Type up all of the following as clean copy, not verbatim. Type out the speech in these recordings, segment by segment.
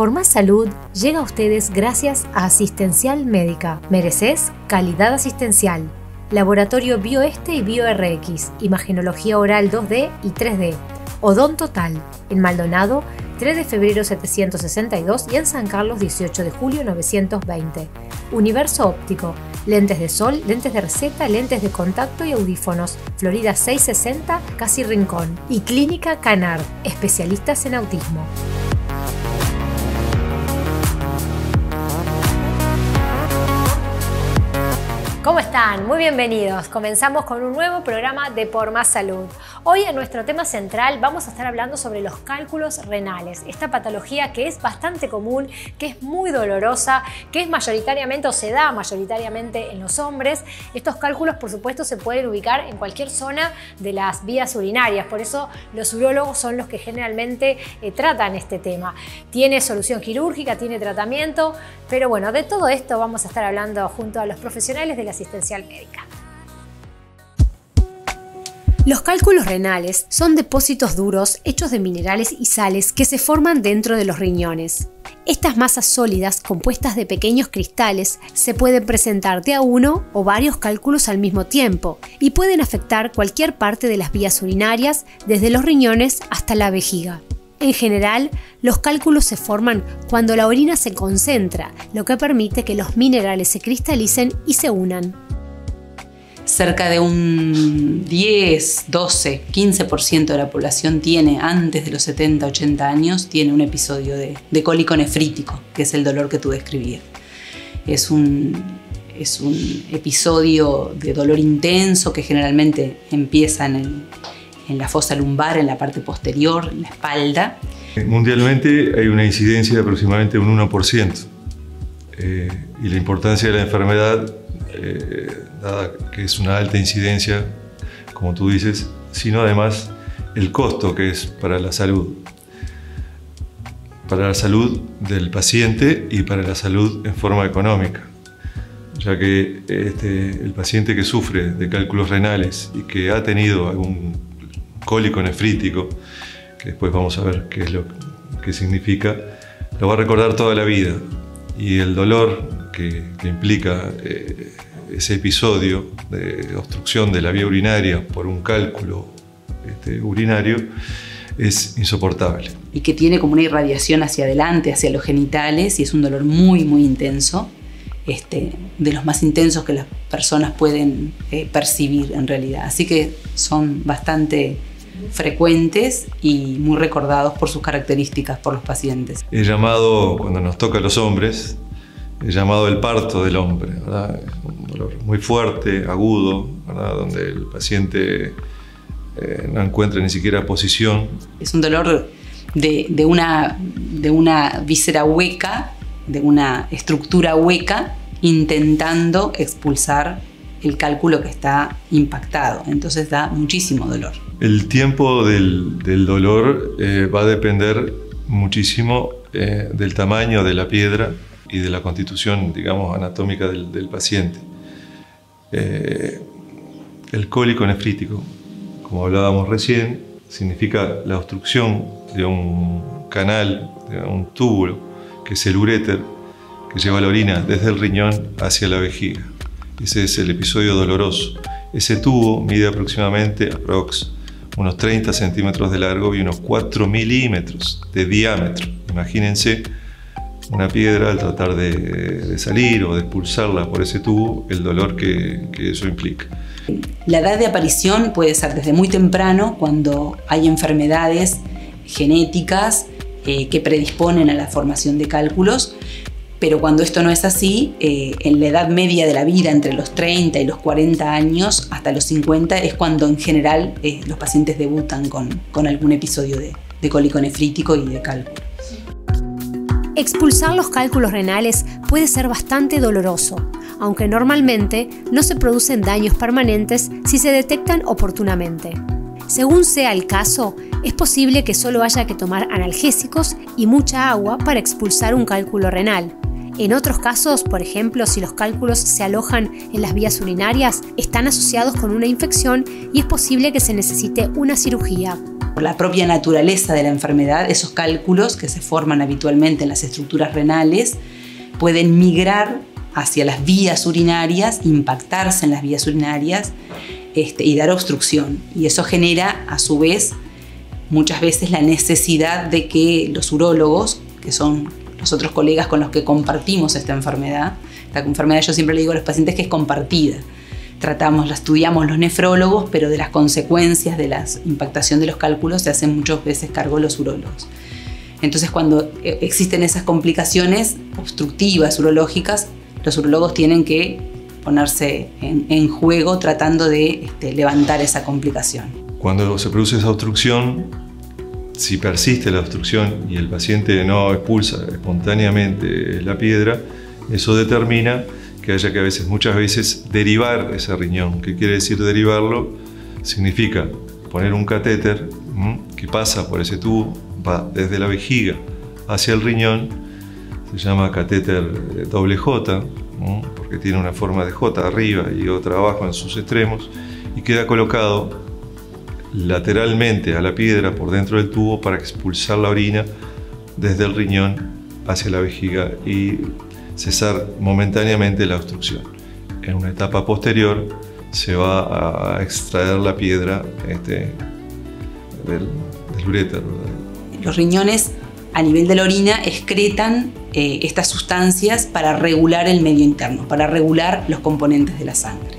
Por Más Salud llega a ustedes gracias a Asistencial Médica. Mereces calidad asistencial. Laboratorio BioEste y BioRx. Imagenología oral 2D y 3D. Odon Total. En Maldonado, 3 de febrero 762 y en San Carlos, 18 de julio 920. Universo Óptico. Lentes de sol, lentes de receta, lentes de contacto y audífonos. Florida 660, Casi Rincón. Y Clínica Canard. Especialistas en autismo. ¿Cómo están? Muy bienvenidos. Comenzamos con un nuevo programa de Por Más Salud. Hoy en nuestro tema central vamos a estar hablando sobre los cálculos renales, esta patología que es bastante común, que es muy dolorosa, que es mayoritariamente o se da mayoritariamente en los hombres. Estos cálculos, por supuesto, se pueden ubicar en cualquier zona de las vías urinarias, por eso los urólogos son los que generalmente tratan este tema. Tiene solución quirúrgica, tiene tratamiento, pero bueno, de todo esto vamos a estar hablando junto a los profesionales de la Asistencial Médica. Los cálculos renales son depósitos duros hechos de minerales y sales que se forman dentro de los riñones. Estas masas sólidas, compuestas de pequeños cristales, se pueden presentar de a uno o varios cálculos al mismo tiempo y pueden afectar cualquier parte de las vías urinarias, desde los riñones hasta la vejiga. En general, los cálculos se forman cuando la orina se concentra, lo que permite que los minerales se cristalicen y se unan. Cerca de un 10, 12, 15% de la población tiene, antes de los 70, 80 años, tiene un episodio de cólico nefrítico, que es el dolor que tú describías. Es un episodio de dolor intenso que generalmente empieza en la fosa lumbar, en la parte posterior, en la espalda. Mundialmente hay una incidencia de aproximadamente un 1%. Y la importancia de la enfermedad, dada que es una alta incidencia, como tú dices, sino además el costo que es para la salud del paciente y para la salud en forma económica, ya que el paciente que sufre de cálculos renales y que ha tenido algún cólico nefrítico, que después vamos a ver qué es lo que significa, lo va a recordar toda la vida, y el dolor que implica ese episodio de obstrucción de la vía urinaria por un cálculo urinario es insoportable. Y que tiene como una irradiación hacia adelante, hacia los genitales, y es un dolor muy, muy intenso, de los más intensos que las personas pueden percibir en realidad. Así que son bastante frecuentes y muy recordados por sus características por los pacientes. Es llamado, cuando nos toca a los hombres, es llamado el parto del hombre, ¿verdad? Es un dolor muy fuerte, agudo, ¿verdad? Donde el paciente no encuentra ni siquiera posición. Es un dolor de una víscera hueca, de una estructura hueca, intentando expulsar el cálculo que está impactado. Entonces da muchísimo dolor. El tiempo del dolor va a depender muchísimo del tamaño de la piedra y de la constitución, digamos, anatómica del paciente. El cólico nefrítico, como hablábamos recién, significa la obstrucción de un canal, de un túbulo, que es el uréter, que lleva la orina desde el riñón hacia la vejiga. Ese es el episodio doloroso. Ese tubo mide aproximadamente unos 30 centímetros de largo y unos 4 milímetros de diámetro. Imagínense una piedra al tratar de salir o de expulsarla por ese tubo, el dolor que eso implica. La edad de aparición puede ser desde muy temprano, cuando hay enfermedades genéticas que predisponen a la formación de cálculos, pero cuando esto no es así, en la edad media de la vida, entre los 30 y los 40 años hasta los 50, es cuando en general los pacientes debutan con algún episodio de cólico nefrítico y de cálculo. Expulsar los cálculos renales puede ser bastante doloroso, aunque normalmente no se producen daños permanentes si se detectan oportunamente. Según sea el caso, es posible que solo haya que tomar analgésicos y mucha agua para expulsar un cálculo renal. En otros casos, por ejemplo, si los cálculos se alojan en las vías urinarias, están asociados con una infección y es posible que se necesite una cirugía. Por la propia naturaleza de la enfermedad, esos cálculos que se forman habitualmente en las estructuras renales pueden migrar hacia las vías urinarias, impactarse en las vías urinarias y dar obstrucción. Y eso genera, a su vez, muchas veces la necesidad de que los urólogos, que son los otros colegas con los que compartimos esta enfermedad yo siempre le digo a los pacientes que es compartida. La estudiamos los nefrólogos, pero de las consecuencias de la impactación de los cálculos se hacen muchas veces cargo los urólogos. Entonces, cuando existen esas complicaciones obstructivas urológicas, los urólogos tienen que ponerse en juego tratando de levantar esa complicación. Cuando se produce esa obstrucción, si persiste la obstrucción y el paciente no expulsa espontáneamente la piedra, eso determina que haya que muchas veces derivar ese riñón. ¿Qué quiere decir derivarlo? Significa poner un catéter que pasa por ese tubo, va desde la vejiga hacia el riñón, se llama catéter doble J, porque tiene una forma de J arriba y otra abajo en sus extremos, y queda colocado lateralmente a la piedra por dentro del tubo para expulsar la orina desde el riñón hacia la vejiga y cesar momentáneamente la obstrucción. En una etapa posterior se va a extraer la piedra del uréter. Los riñones a nivel de la orina excretan estas sustancias para regular el medio interno, para regular los componentes de la sangre.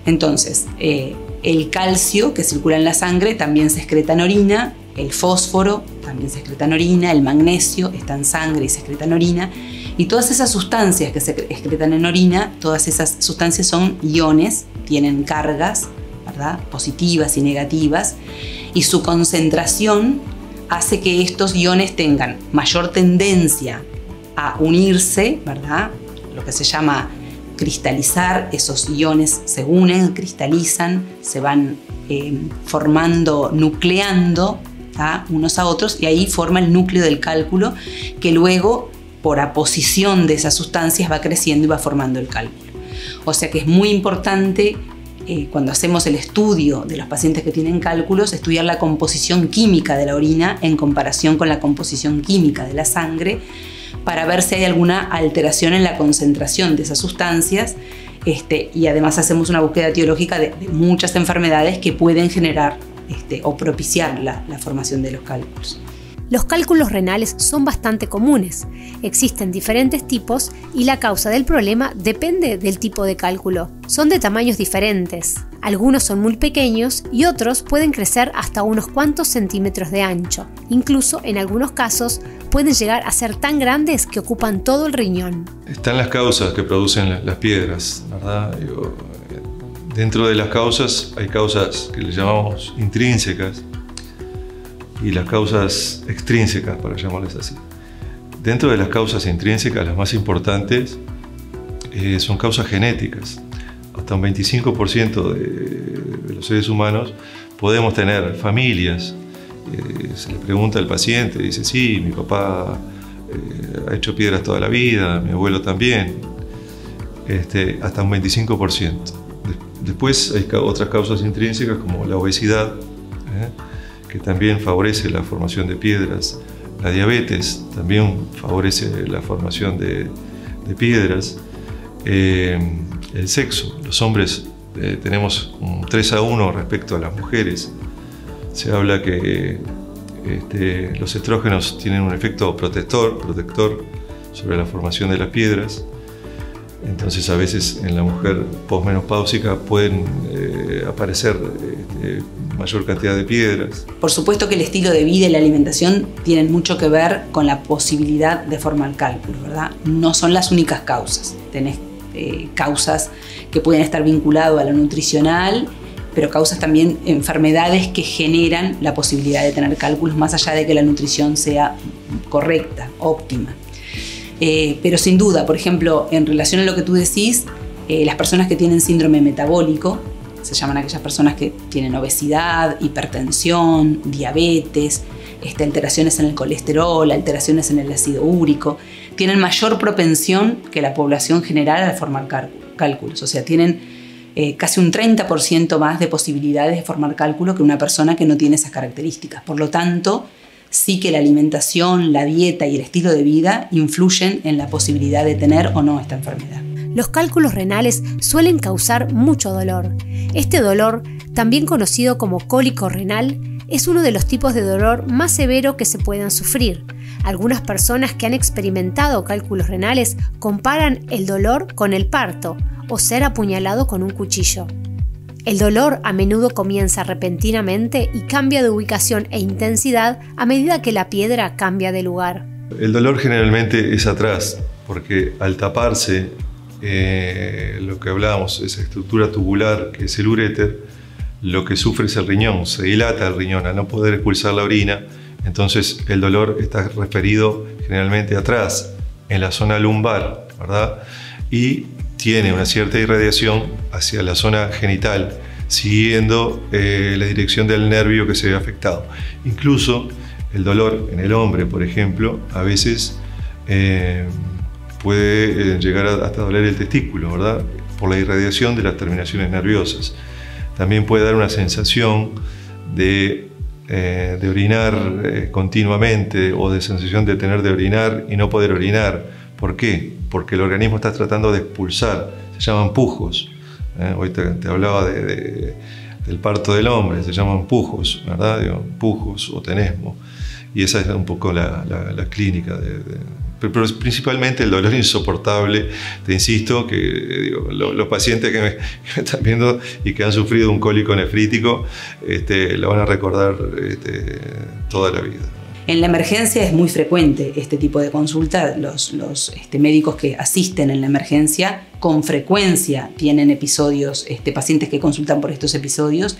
Entonces, el calcio que circula en la sangre también se excreta en orina, el fósforo también se excreta en orina, el magnesio está en sangre y se excreta en orina, y todas esas sustancias que se excretan en orina, todas esas sustancias son iones, tienen cargas, ¿verdad?, positivas y negativas, y su concentración hace que estos iones tengan mayor tendencia a unirse, ¿verdad?, lo que se llama cristalizar. Esos iones se unen, cristalizan, se van formando, nucleando unos a otros, y ahí forma el núcleo del cálculo, que luego, por aposición de esas sustancias, va creciendo y va formando el cálculo. O sea que es muy importante, cuando hacemos el estudio de los pacientes que tienen cálculos, estudiar la composición química de la orina en comparación con la composición química de la sangre, para ver si hay alguna alteración en la concentración de esas sustancias, y además hacemos una búsqueda etiológica de muchas enfermedades que pueden generar o propiciar la formación de los cálculos. Los cálculos renales son bastante comunes. Existen diferentes tipos y la causa del problema depende del tipo de cálculo. Son de tamaños diferentes. Algunos son muy pequeños y otros pueden crecer hasta unos cuantos centímetros de ancho. Incluso en algunos casos pueden llegar a ser tan grandes que ocupan todo el riñón. Están las causas que producen las piedras, ¿verdad? Dentro de las causas hay causas que le llamamos intrínsecas y las causas extrínsecas, para llamarles así. Dentro de las causas intrínsecas, las más importantes son causas genéticas. Hasta un 25% de los seres humanos podemos tener familias. Se le pregunta al paciente, dice, sí, mi papá ha hecho piedras toda la vida, mi abuelo también. Hasta un 25%. Después hay otras causas intrínsecas como la obesidad, que también favorece la formación de piedras. La diabetes también favorece la formación de piedras. El sexo, los hombres tenemos un 3-1 respecto a las mujeres. Se habla que los estrógenos tienen un efecto protector sobre la formación de las piedras. Entonces, a veces en la mujer posmenopáusica pueden aparecer mayor cantidad de piedras. Por supuesto que el estilo de vida y la alimentación tienen mucho que ver con la posibilidad de formar cálculos, ¿verdad? No son las únicas causas. Tenés causas que pueden estar vinculadas a lo nutricional, pero causas también enfermedades que generan la posibilidad de tener cálculos, más allá de que la nutrición sea correcta, óptima. Pero sin duda, por ejemplo, en relación a lo que tú decís, las personas que tienen síndrome metabólico, se llaman aquellas personas que tienen obesidad, hipertensión, diabetes, alteraciones en el colesterol, alteraciones en el ácido úrico, tienen mayor propensión que la población general a formar cálculos. O sea, tienen casi un 30% más de posibilidades de formar cálculo que una persona que no tiene esas características. Por lo tanto, sí que la alimentación, la dieta y el estilo de vida influyen en la posibilidad de tener o no esta enfermedad. Los cálculos renales suelen causar mucho dolor. Este dolor, también conocido como cólico renal, es uno de los tipos de dolor más severo que se puedan sufrir. Algunas personas que han experimentado cálculos renales comparan el dolor con el parto o ser apuñalado con un cuchillo. El dolor a menudo comienza repentinamente y cambia de ubicación e intensidad a medida que la piedra cambia de lugar. El dolor generalmente es atrás, porque al taparse lo que hablábamos, esa estructura tubular que es el uréter, lo que sufre es el riñón, se dilata el riñón al no poder expulsar la orina, entonces el dolor está referido generalmente atrás, en la zona lumbar, ¿verdad? Y tiene una cierta irradiación hacia la zona genital, siguiendo la dirección del nervio que se ve afectado. Incluso el dolor en el hombre, por ejemplo, a veces puede llegar hasta doler el testículo, ¿verdad? Por la irradiación de las terminaciones nerviosas. También puede dar una sensación de orinar continuamente o de sensación de tener de orinar y no poder orinar. ¿Por qué? Porque el organismo está tratando de expulsar, se llaman pujos. Hoy te hablaba del parto del hombre, se llaman pujos, ¿verdad? Digo, pujos o tenesmo. Y esa es un poco la clínica pero principalmente el dolor insoportable. Te insisto que los pacientes que me están viendo y que han sufrido un cólico nefrítico lo van a recordar toda la vida. En la emergencia es muy frecuente este tipo de consulta. Los médicos que asisten en la emergencia con frecuencia tienen episodios, pacientes que consultan por estos episodios.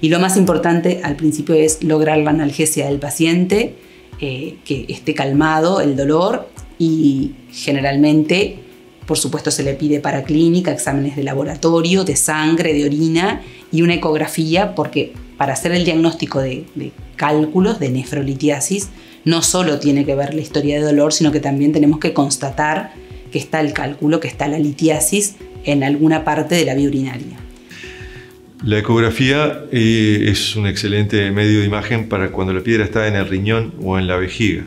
Y lo más importante al principio es lograr la analgesia del paciente, que esté calmado el dolor, y generalmente, por supuesto, se le pide paraclínica, exámenes de laboratorio, de sangre, de orina y una ecografía, porque para hacer el diagnóstico de cálculos, de nefrolitiasis, no solo tiene que ver la historia de dolor, sino que también tenemos que constatar que está el cálculo, que está la litiasis en alguna parte de la vía urinaria. La ecografía es un excelente medio de imagen para cuando la piedra está en el riñón o en la vejiga,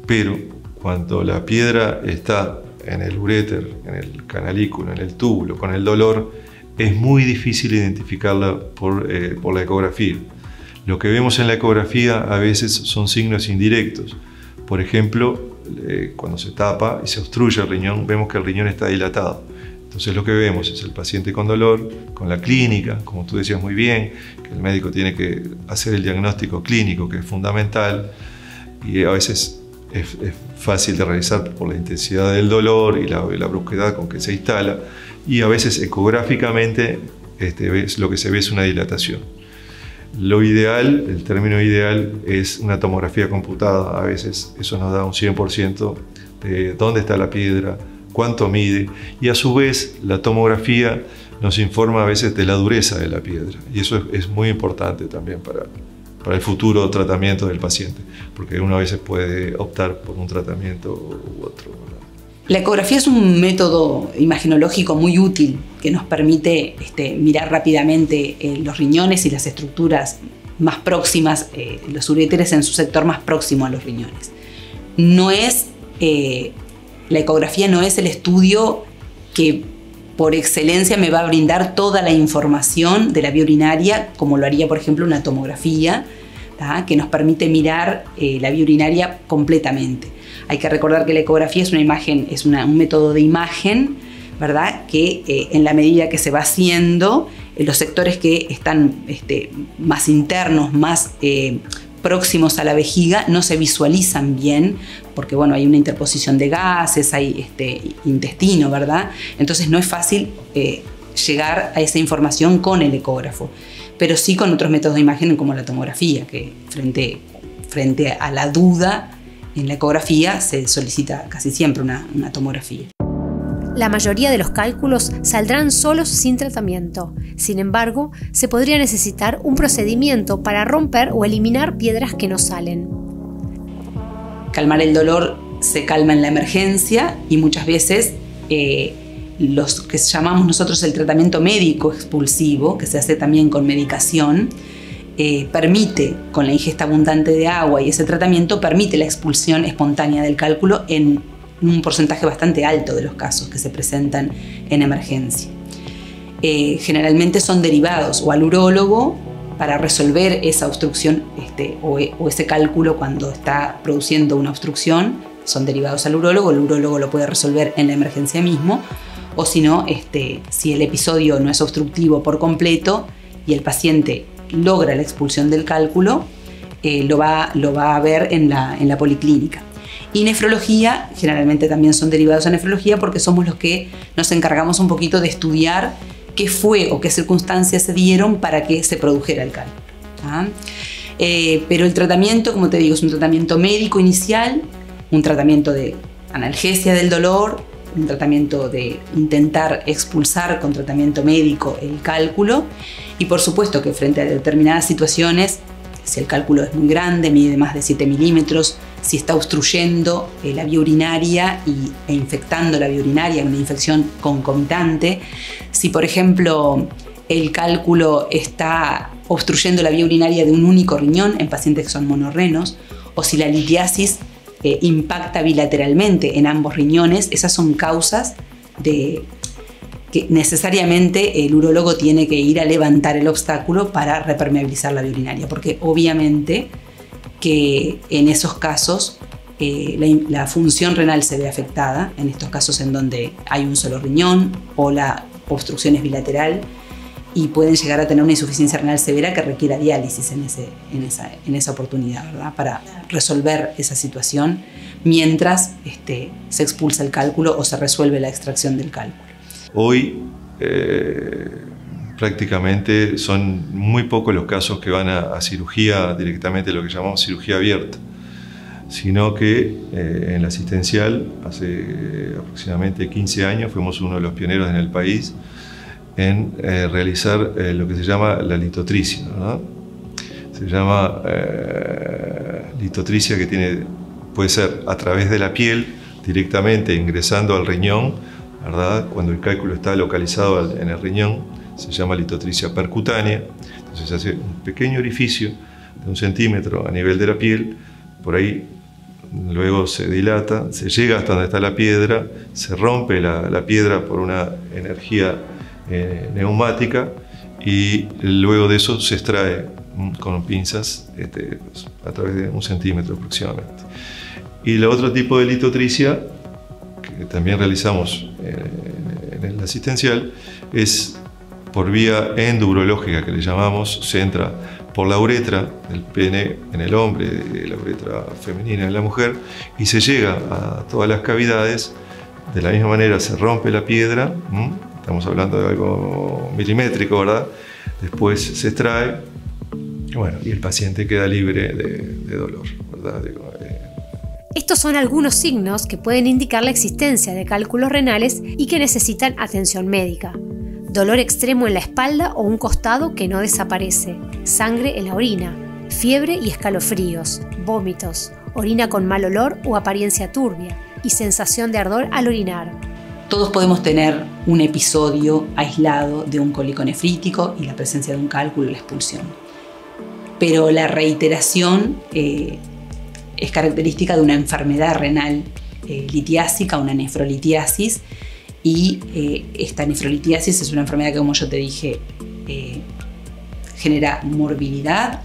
pero cuando la piedra está en el uréter, en el canalículo, en el túbulo, con el dolor, es muy difícil identificarla por la ecografía. Lo que vemos en la ecografía a veces son signos indirectos. Por ejemplo, cuando se tapa y se obstruye el riñón, vemos que el riñón está dilatado. Entonces lo que vemos es el paciente con dolor, con la clínica, como tú decías muy bien, que el médico tiene que hacer el diagnóstico clínico, que es fundamental, y a veces es fácil de realizar por la intensidad del dolor y la brusquedad con que se instala, y a veces ecográficamente lo que se ve es una dilatación. Lo ideal, el término ideal, es una tomografía computada. A veces eso nos da un 100% de dónde está la piedra, cuánto mide, y a su vez la tomografía nos informa a veces de la dureza de la piedra, y eso es muy importante también para el futuro tratamiento del paciente, porque uno a veces puede optar por un tratamiento u otro, ¿verdad? La ecografía es un método imaginológico muy útil que nos permite mirar rápidamente los riñones y las estructuras más próximas, los uréteres en su sector más próximo a los riñones. La ecografía no es el estudio que por excelencia me va a brindar toda la información de la vía urinaria, como lo haría, por ejemplo, una tomografía, que nos permite mirar la vía urinaria completamente. Hay que recordar que la ecografía es una imagen, es un método de imagen, ¿verdad? Que en la medida que se va haciendo, los sectores que están más internos, más próximos a la vejiga, no se visualizan bien, porque bueno, hay una interposición de gases, hay intestino, ¿verdad? Entonces no es fácil llegar a esa información con el ecógrafo, pero sí con otros métodos de imagen como la tomografía, que frente a la duda en la ecografía se solicita casi siempre una tomografía. La mayoría de los cálculos saldrán solos sin tratamiento. Sin embargo, se podría necesitar un procedimiento para romper o eliminar piedras que no salen. calmar el dolor se calma en la emergencia y muchas veces los que llamamos nosotros el tratamiento médico expulsivo, que se hace también con medicación, permite, con la ingesta abundante de agua y ese tratamiento, permite la expulsión espontánea del cálculo en un porcentaje bastante alto de los casos que se presentan en emergencia. Generalmente son derivados o al urólogo para resolver esa obstrucción o ese cálculo cuando está produciendo una obstrucción. Son derivados al urólogo, el urólogo lo puede resolver en la emergencia mismo, o si no, si el episodio no es obstructivo por completo y el paciente logra la expulsión del cálculo, lo va a ver en la policlínica. Y nefrología, generalmente también son derivados a nefrología porque somos los que nos encargamos un poquito de estudiar qué fue o qué circunstancias se dieron para que se produjera el cálculo. Pero el tratamiento, como te digo, es un tratamiento médico inicial, un tratamiento de analgesia del dolor, un tratamiento de intentar expulsar con tratamiento médico el cálculo y por supuesto que frente a determinadas situaciones, si el cálculo es muy grande, mide más de 7 milímetros, si está obstruyendo la vía urinaria e infectando la vía urinaria, una infección concomitante, si por ejemplo el cálculo está obstruyendo la vía urinaria de un único riñón en pacientes que son monorrenos, o si la litiasis impacta bilateralmente en ambos riñones, esas son causas de que necesariamente el urólogo tiene que ir a levantar el obstáculo para repermeabilizar la vía urinaria, porque obviamente que en esos casos la función renal se ve afectada, en estos casos en donde hay un solo riñón o la obstrucción es bilateral, y pueden llegar a tener una insuficiencia renal severa que requiera diálisis en esa oportunidad, ¿verdad? Para resolver esa situación mientras se expulsa el cálculo o se resuelve la extracción del cálculo. Hoy prácticamente son muy pocos los casos que van a cirugía directamente, lo que llamamos cirugía abierta, sino que en la asistencial hace aproximadamente 15 años fuimos uno de los pioneros en el país en realizar lo que se llama la litotricia, ¿no? Se llama litotricia que puede ser a través de la piel directamente ingresando al riñón, ¿verdad? Cuando el cálculo está localizado en el riñón se llama litotricia percutánea. Entonces se hace un pequeño orificio de 1 centímetro a nivel de la piel, por ahí luego se dilata, se llega hasta donde está la piedra, se rompe la piedra por una energía neumática y luego de eso se extrae con pinzas a través de 1 centímetro aproximadamente. Y el otro tipo de litotricia que también realizamos en el asistencial es por vía endourológica, que le llamamos. Se entra por la uretra del pene en el hombre, la uretra femenina en la mujer, y se llega a todas las cavidades. De la misma manera se rompe la piedra, estamos hablando de algo milimétrico, ¿verdad? Después se extrae, y el paciente queda libre de dolor, ¿verdad? Estos son algunos signos que pueden indicar la existencia de cálculos renales y que necesitan atención médica. Dolor extremo en la espalda o un costado que no desaparece, sangre en la orina, fiebre y escalofríos, vómitos, orina con mal olor o apariencia turbia y sensación de ardor al orinar. Todos podemos tener un episodio aislado de un cólico nefrítico y la presencia de un cálculo y la expulsión. Pero la reiteración es característica de una enfermedad renal litiásica, una nefrolitiasis, y esta nefrolitiasis es una enfermedad que, como yo te dije, genera morbilidad,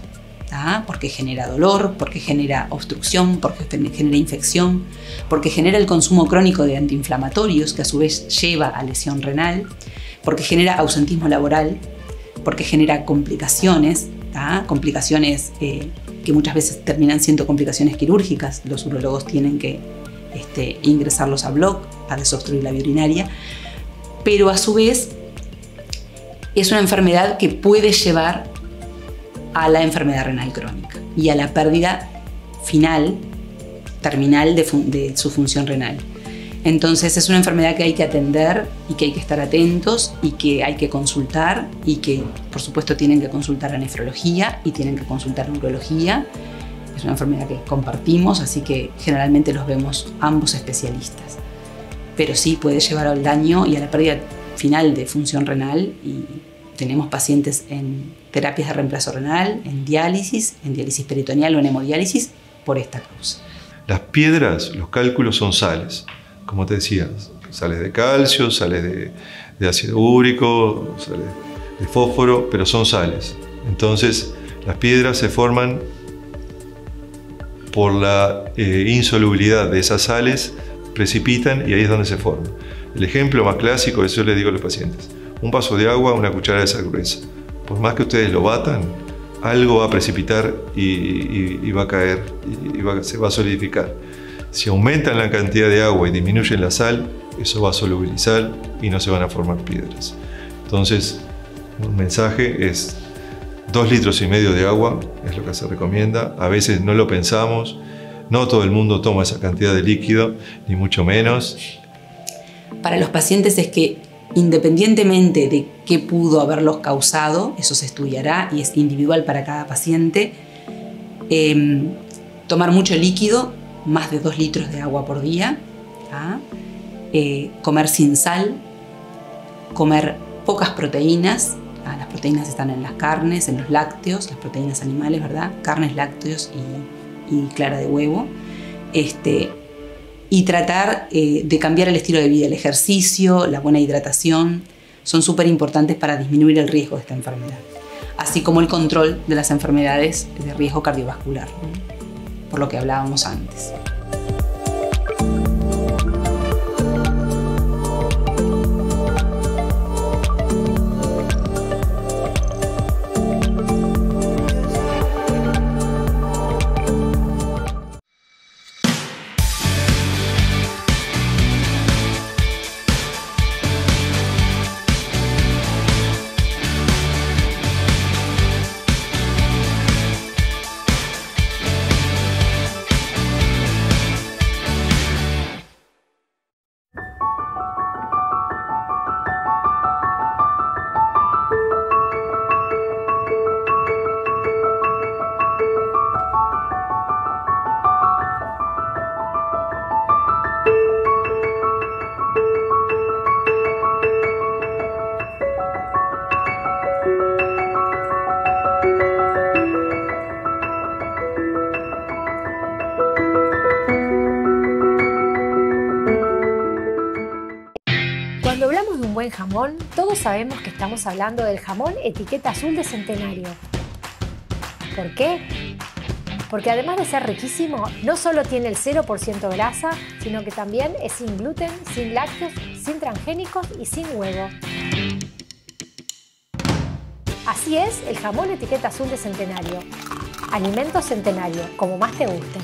porque genera dolor, porque genera obstrucción, porque genera infección, porque genera el consumo crónico de antiinflamatorios que a su vez lleva a lesión renal, porque genera ausentismo laboral, porque genera complicaciones, complicaciones que muchas veces terminan siendo complicaciones quirúrgicas. Los urólogos tienen que ingresarlos a bloc a desobstruir la vía urinaria, pero a su vez es una enfermedad que puede llevar a la enfermedad renal crónica y a la pérdida final, terminal de su función renal. Entonces es una enfermedad que hay que atender y que hay que estar atentos y que hay que consultar, y que por supuesto tienen que consultar a nefrología y tienen que consultar a urología Es una enfermedad que compartimos, así que generalmente los vemos ambos especialistas. Pero sí puede llevar al daño y a la pérdida final de función renal, y tenemos pacientes en terapias de reemplazo renal, en diálisis peritoneal o en hemodiálisis por esta causa. Las piedras, los cálculos son sales, como te decía, sales de calcio, sales de ácido úrico, sales de fósforo, pero son sales. Entonces, las piedras se forman por la insolubilidad de esas sales, precipitan y ahí es donde se forman. El ejemplo más clásico, eso les digo a los pacientes: un vaso de agua, una cuchara de sal gruesa. Por más que ustedes lo batan, algo va a precipitar y va a caer, se va a solidificar. Si aumentan la cantidad de agua y disminuyen la sal, eso va a solubilizar y no se van a formar piedras. Entonces, un mensaje es 2,5 litros de agua, es lo que se recomienda. A veces no lo pensamos, no todo el mundo toma esa cantidad de líquido, ni mucho menos. Para los pacientes es que, independientemente de qué pudo haberlos causado, eso se estudiará y es individual para cada paciente, tomar mucho líquido, más de 2 litros de agua por día, comer sin sal, comer pocas proteínas. Las proteínas están en las carnes, en los lácteos, las proteínas animales, ¿verdad? Carnes, lácteos y clara de huevo. Y tratar de cambiar el estilo de vida. El ejercicio, la buena hidratación son súper importantes para disminuir el riesgo de esta enfermedad, así como el control de las enfermedades de riesgo cardiovascular, ¿no? Por lo que hablábamos antes. Cuando hablamos de un buen jamón, todos sabemos que estamos hablando del jamón etiqueta azul de Centenario. ¿Por qué? Porque además de ser riquísimo, no solo tiene el 0% grasa, sino que también es sin gluten, sin lácteos, sin transgénicos y sin huevo. Así es el jamón etiqueta azul de Centenario. Alimentos Centenario, como más te gusten.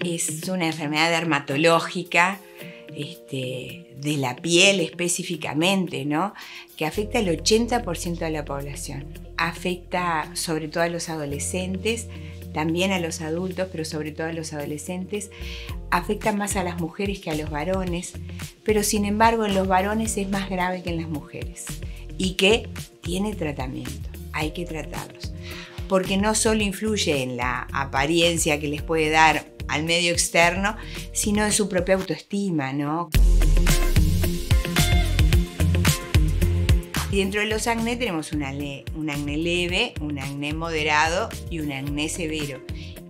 Es una enfermedad dermatológica de la piel específicamente, ¿no? Que afecta al 80% de la población. Afecta sobre todo a los adolescentes, también a los adultos, pero sobre todo a los adolescentes. Afecta más a las mujeres que a los varones, pero sin embargo en los varones es más grave que en las mujeres y que tiene tratamiento, hay que tratarlos. Porque no solo influye en la apariencia que les puede dar al medio externo, sino en su propia autoestima, ¿no? Y dentro de los acné tenemos un acné leve, un acné moderado y un acné severo.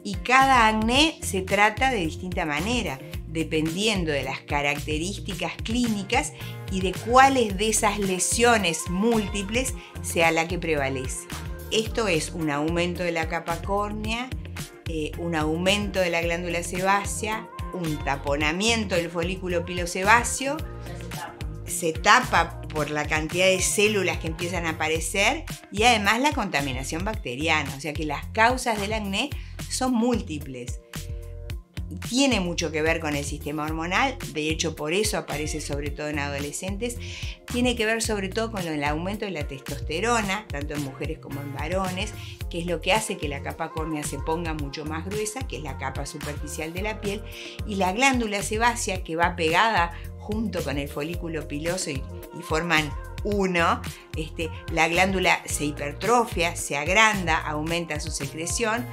Y cada acné se trata de distinta manera. dependiendo de las características clínicas y de cuáles de esas lesiones múltiples sea la que prevalece. Esto es un aumento de la capa córnea, un aumento de la glándula sebácea, un taponamiento del folículo pilosebáceo, se tapa por la cantidad de células que empiezan a aparecer y además la contaminación bacteriana, o sea que las causas del acné son múltiples. Tiene mucho que ver con el sistema hormonal, de hecho por eso aparece sobre todo en adolescentes, tiene que ver sobre todo con el aumento de la testosterona, tanto en mujeres como en varones, que es lo que hace que la capa córnea se ponga mucho más gruesa, que es la capa superficial de la piel, y la glándula sebácea que va pegada junto con el folículo piloso y forman uno, la glándula se hipertrofia, se agranda, aumenta su secreción,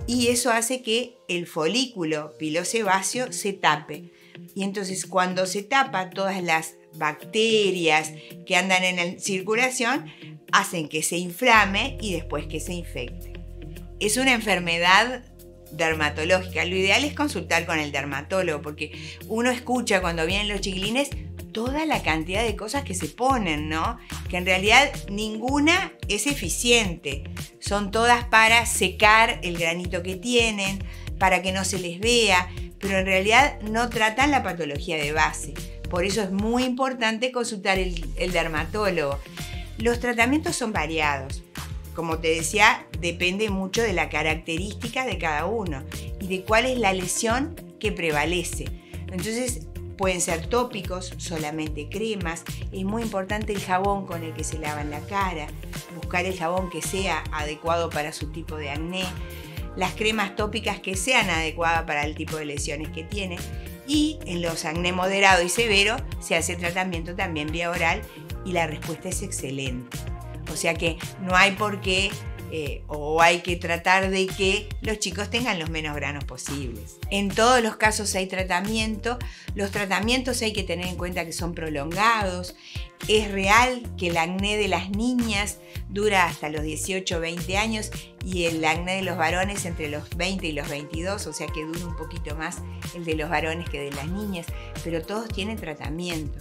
y eso hace que el folículo pilosebáceo se tape. Y entonces cuando se tapa, todas las bacterias que andan en la circulación hacen que se inflame y después que se infecte. Es una enfermedad dermatológica. Lo ideal es consultar con el dermatólogo porque uno escucha cuando vienen los chiquilines toda la cantidad de cosas que se ponen, ¿no? Que en realidad ninguna es eficiente. Son todas para secar el granito que tienen, para que no se les vea, pero en realidad no tratan la patología de base. Por eso es muy importante consultar el dermatólogo. Los tratamientos son variados. Como te decía, depende mucho de la característica de cada uno y de cuál es la lesión que prevalece. Entonces, pueden ser tópicos, solamente cremas. Es muy importante el jabón con el que se lavan la cara, buscar el jabón que sea adecuado para su tipo de acné, las cremas tópicas que sean adecuadas para el tipo de lesiones que tienen. Y en los acné moderado y severo se hace tratamiento también vía oral y la respuesta es excelente. O sea que no hay por qué o hay que tratar de que los chicos tengan los menos granos posibles. En todos los casos hay tratamiento. Los tratamientos hay que tener en cuenta que son prolongados. Es real que el acné de las niñas dura hasta los 18 o 20 años y el acné de los varones entre los 20 y los 22, o sea que dura un poquito más el de los varones que de las niñas, pero todos tienen tratamiento.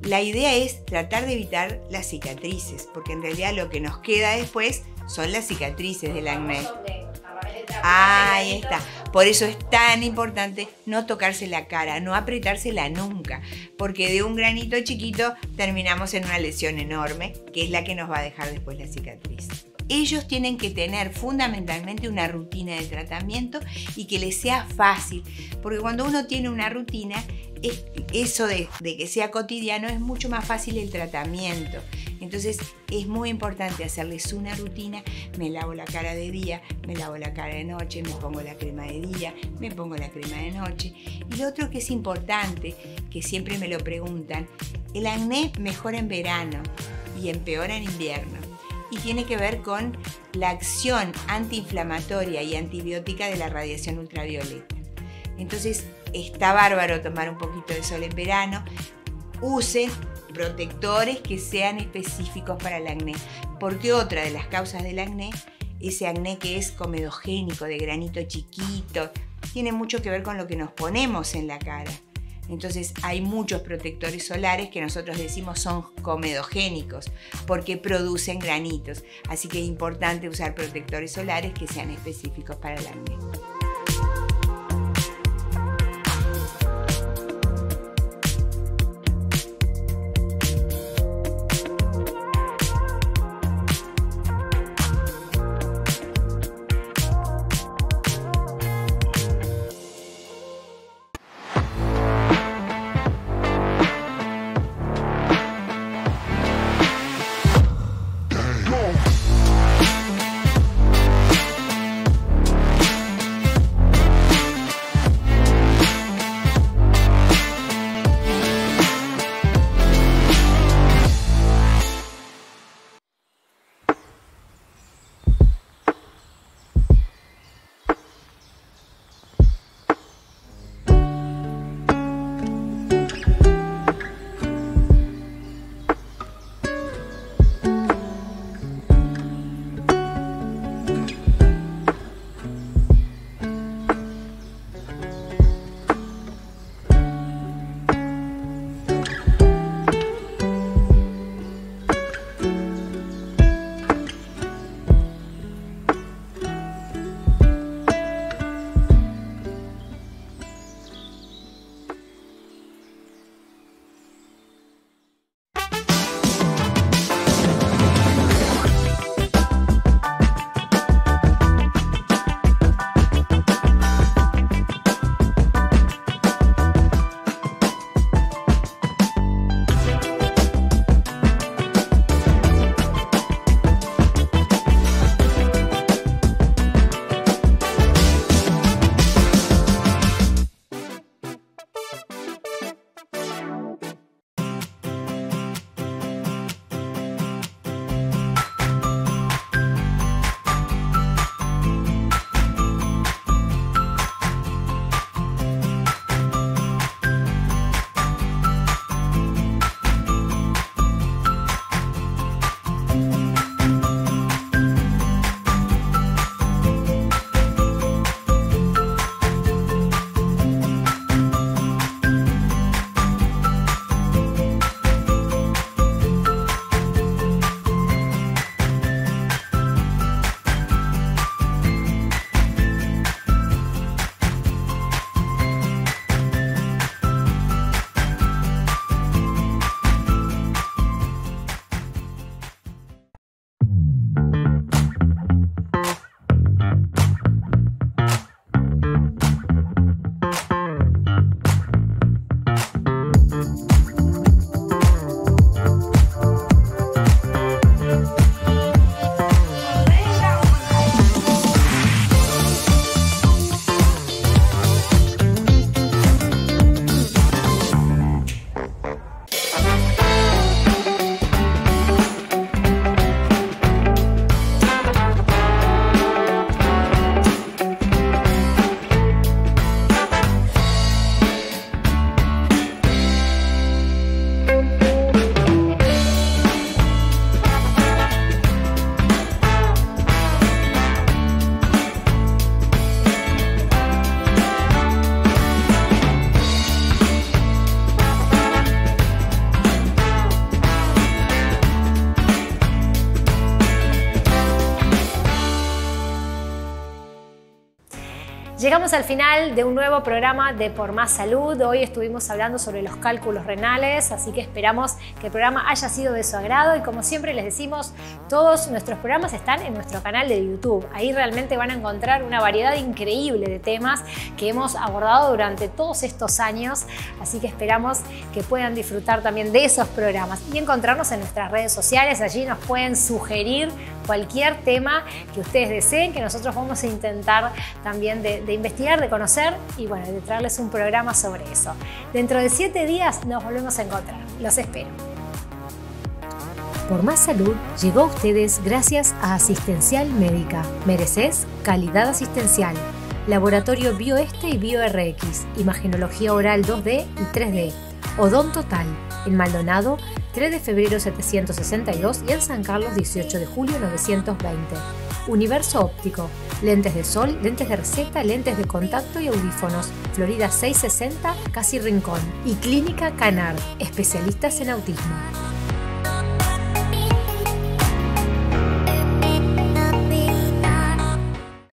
La idea es tratar de evitar las cicatrices, porque en realidad lo que nos queda después son las cicatrices del acné. Ahí está. Por eso es tan importante no tocarse la cara, no apretársela nunca, porque de un granito chiquito terminamos en una lesión enorme, que es la que nos va a dejar después la cicatriz. Ellos tienen que tener fundamentalmente una rutina de tratamiento y que les sea fácil, porque cuando uno tiene una rutina, eso de que sea cotidiano es mucho más fácil el tratamiento. Entonces es muy importante hacerles una rutina. Me lavo la cara de día, me lavo la cara de noche, me pongo la crema de día, me pongo la crema de noche. Y lo otro que es importante, que siempre me lo preguntan, el acné mejora en verano y empeora en invierno. Y tiene que ver con la acción antiinflamatoria y antibiótica de la radiación ultravioleta. Entonces está bárbaro tomar un poquito de sol en verano. Usen protectores que sean específicos para el acné, porque otra de las causas del acné, ese acné que es comedogénico, de granito chiquito, tiene mucho que ver con lo que nos ponemos en la cara. Entonces hay muchos protectores solares que nosotros decimos son comedogénicos porque producen granitos, así que es importante usar protectores solares que sean específicos para el acné. Llegamos al final de un nuevo programa de Por Más Salud. Hoy estuvimos hablando sobre los cálculos renales, así que esperamos que el programa haya sido de su agrado y como siempre les decimos, todos nuestros programas están en nuestro canal de YouTube. Ahí realmente van a encontrar una variedad increíble de temas que hemos abordado durante todos estos años, así que esperamos que puedan disfrutar también de esos programas y encontrarnos en nuestras redes sociales. Allí nos pueden sugerir cualquier tema que ustedes deseen, que nosotros vamos a intentar también de investigar, de conocer y bueno, de traerles un programa sobre eso. Dentro de 7 días nos volvemos a encontrar. Los espero. Por Más Salud llegó a ustedes gracias a Asistencial Médica. Mereces calidad asistencial. Laboratorio BioEste y BioRx. Imagenología oral 2D y 3D. Odon Total. En Maldonado, 3 de febrero 762 y en San Carlos 18 de julio 920. Universo Óptico. Lentes de sol, lentes de receta, lentes de contacto y audífonos. Florida 660, casi Rincón. Y Clínica Canard. Especialistas en autismo.